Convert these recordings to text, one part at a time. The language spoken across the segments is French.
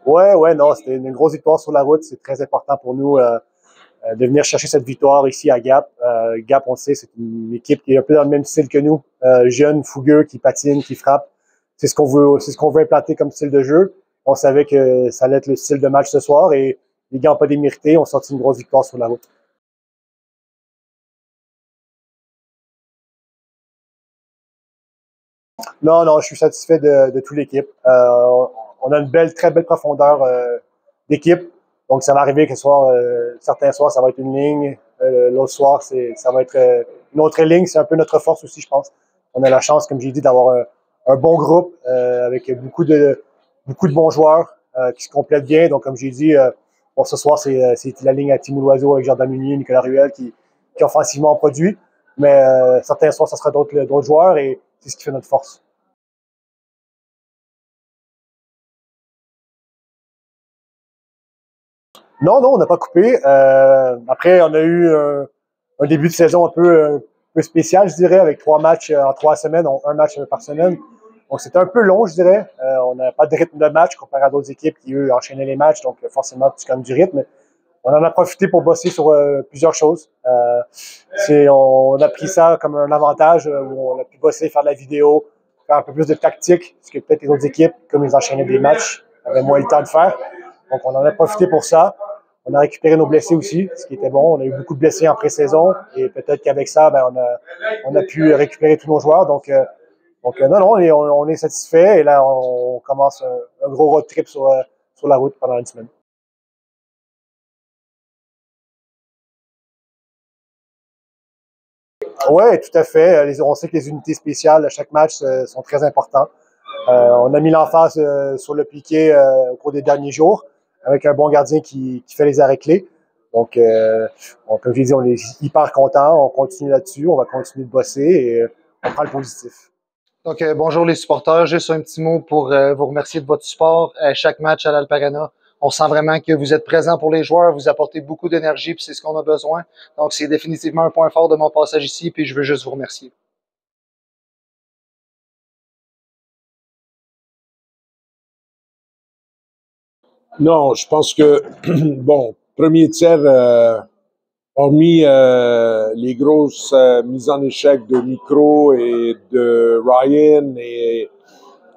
Ouais, non, c'était une grosse victoire sur la route. C'est très important pour nous de venir chercher cette victoire ici à Gap. Gap, on le sait, c'est une équipe qui est un peu dans le même style que nous. Jeune, fougueux, qui patine, qui frappe. C'est ce qu'on veut implanter comme style de jeu. On savait que ça allait être le style de match ce soir et les gars n'ont pas démérité. On sorti une grosse victoire sur la route. Non, je suis satisfait de toute l'équipe. On a une très belle profondeur d'équipe. Donc, ça va arriver que certains soirs, ça va être une ligne. L'autre soir, ça va être une autre ligne. C'est un peu notre force aussi, je pense. On a la chance, comme j'ai dit, d'avoir un bon groupe avec beaucoup de bons joueurs qui se complètent bien. Donc, comme j'ai dit, bon, ce soir, c'est la ligne à Timou Loiseau avec Jordan Munier, Nicolas Ruel qui offensivement produit. Mais certains soirs, ça sera d'autres joueurs et c'est ce qui fait notre force. Non, on n'a pas coupé. Après, on a eu un début de saison un peu spécial, je dirais, avec 3 matchs en 3 semaines, un match par semaine. Donc, c'était un peu long, je dirais. On n'a pas de rythme de match comparé à d'autres équipes qui, eux, enchaînaient les matchs. Donc, forcément, c'est comme du rythme. On en a profité pour bosser sur plusieurs choses. On a pris ça comme un avantage où on a pu bosser, faire de la vidéo, faire un peu plus de tactique, ce que peut-être les autres équipes, comme ils enchaînaient des matchs, avaient moins le temps de faire. Donc, on en a profité pour ça. On a récupéré nos blessés aussi, ce qui était bon. On a eu beaucoup de blessés en pré-saison et peut-être qu'avec ça, on a pu récupérer tous nos joueurs. Non, on est satisfait et là, on commence un gros road trip sur la route pendant une semaine. Oui, tout à fait. On sait que les unités spéciales à chaque match sont très importantes. On a mis l'emphase sur le piqué au cours des derniers jours avec un bon gardien qui fait les arrêts clés. Donc, comme je l'ai dit, on est hyper contents. On continue là-dessus. On va continuer de bosser et on prend le positif. Donc, bonjour les supporters. Juste un petit mot pour vous remercier de votre support. Chaque match à l'Alparana, on sent vraiment que vous êtes présents pour les joueurs, vous apportez beaucoup d'énergie, puis c'est ce qu'on a besoin. Donc, c'est définitivement un point fort de mon passage ici, puis je veux juste vous remercier. Non, je pense que, bon, premier tiers, hormis les grosses mises en échec de Micro et de Ryan, et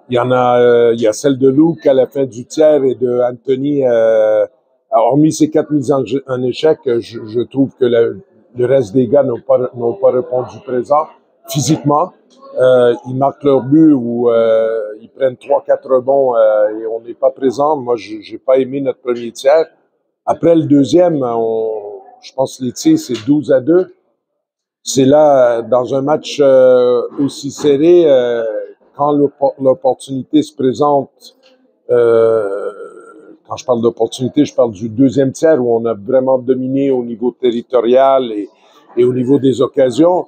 il y a celle de Luke à la fin du tiers et de Anthony. Hormis ces 4 mises en échec, je trouve que le reste des gars n'ont pas répondu présent physiquement. Ils marquent leur but ou ils prennent 3-4 rebonds et on n'est pas présent. Moi, j'ai pas aimé notre premier tiers. Après le deuxième, je pense que les tirs, c'est 12-2. C'est là, dans un match aussi serré, quand l'opportunité se présente, quand je parle d'opportunité, je parle du deuxième tiers où on a vraiment dominé au niveau territorial et au niveau des occasions.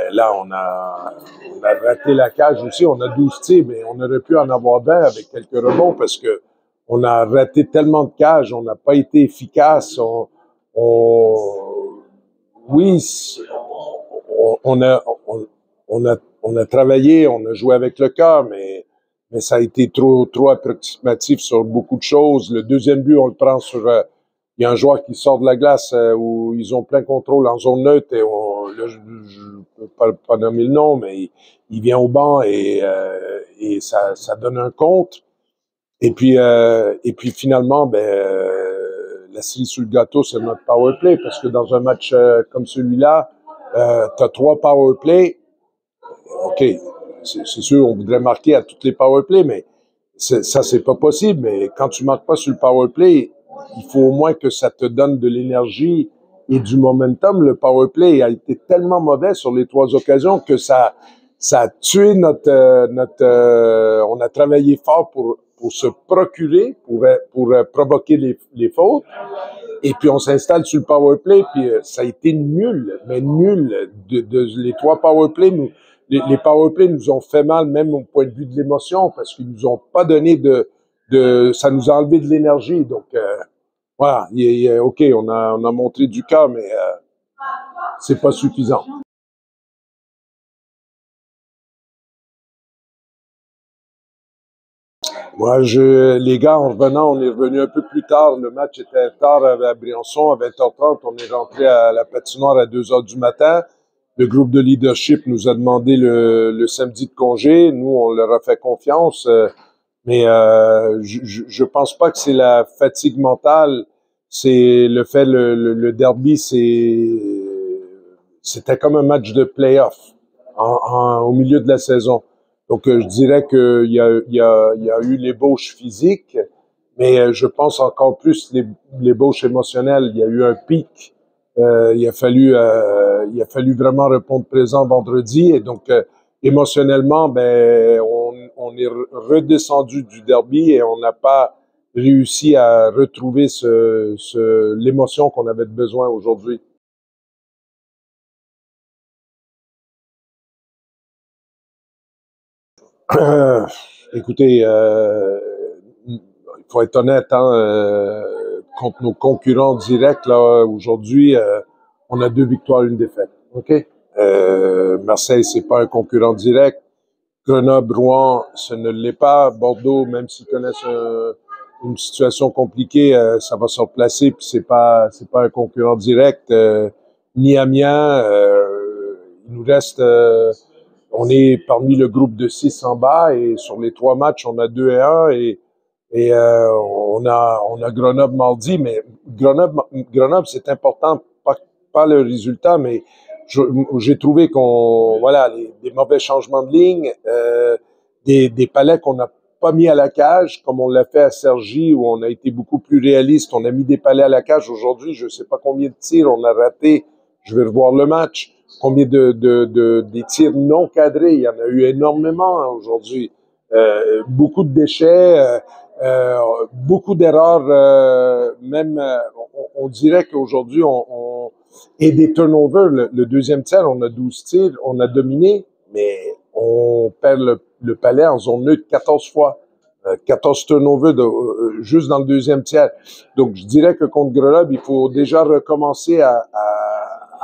Là, on a raté la cage aussi. On a 12 tirs, mais on aurait pu en avoir 20 avec quelques rebonds parce que on a raté tellement de cages, on n'a pas été efficace. Oui, on a travaillé, on a joué avec le cœur, mais ça a été trop approximatif sur beaucoup de choses. Le deuxième but, on le prend sur, il y a un joueur qui sort de la glace où ils ont plein contrôle en zone neutre et je ne peux pas nommer le nom, mais il vient au banc et ça donne un compte. Et puis finalement, la cerise sur le gâteau, c'est notre power play parce que dans un match comme celui-là, t'as 3 power play. OK, c'est sûr, on voudrait marquer à toutes les power play, mais ça, c'est pas possible. Mais quand tu marques pas sur le power play, il faut au moins que ça te donne de l'énergie et du momentum. Le power play a été tellement mauvais sur les 3 occasions que ça a tué on a travaillé fort pour se procurer, pour provoquer les fautes. Et puis on s'installe sur le power play, puis ça a été nul, mais nul. Les 3 power play, les power play nous ont fait mal, même au point de vue de l'émotion, parce qu'ils nous ont pas donné ça nous a enlevé de l'énergie. Donc voilà, OK, on a montré du cœur, mais c'est pas suffisant. Moi, les gars, en revenant, on est revenu un peu plus tard. Le match était tard à Briançon, à 20h30. On est rentré à la patinoire à 2h du matin. Le groupe de leadership nous a demandé le samedi de congé. Nous, on leur a fait confiance. Mais je pense pas que c'est la fatigue mentale. C'est le fait, le derby, c'était comme un match de play-off au milieu de la saison. Donc, je dirais qu'il y a eu l'ébauche physique, mais je pense encore plus l'ébauche émotionnelle. Il y a eu un pic. Il a fallu vraiment répondre présent vendredi. Et donc, émotionnellement, ben, on est redescendu du derby et on n'a pas réussi à retrouver l'émotion qu'on avait besoin aujourd'hui. Écoutez, il faut être honnête, hein, contre nos concurrents directs, là, aujourd'hui, on a 2 victoires, 1 défaite. OK? Marseille, c'est pas un concurrent direct. Grenoble, Rouen, ce ne l'est pas. Bordeaux, même s'ils connaissent une situation compliquée, ça va se replacer, puis c'est pas un concurrent direct. Ni Amiens, il nous reste... on est parmi le groupe de 6 en bas et sur les 3 matchs, on a 2-1 et on a Grenoble mardi, mais Grenoble c'est important, pas le résultat, mais j'ai trouvé des mauvais changements de ligne, des palais qu'on n'a pas mis à la cage, comme on l'a fait à Cergy, où on a été beaucoup plus réaliste. On a mis des palais à la cage. Aujourd'hui, je sais pas combien de tirs on a raté. Je vais revoir le match. Combien des tirs non cadrés. Il y en a eu énormément aujourd'hui. Beaucoup de déchets, beaucoup d'erreurs. On dirait qu'aujourd'hui, et des turnovers. Le deuxième tiers, on a 12 tirs, on a dominé, mais on perd le palais en zone neutre 14 fois. 14 turnovers juste dans le deuxième tiers. Donc, je dirais que contre Grenoble, il faut déjà recommencer à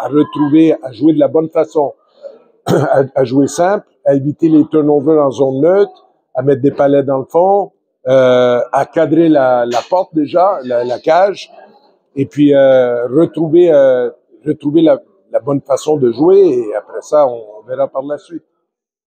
retrouver, à jouer de la bonne façon, à jouer simple, à éviter les turnovers en zone neutre, à mettre des palets dans le fond, à cadrer la porte déjà, la cage, et puis retrouver la bonne façon de jouer, et après ça, on verra par la suite.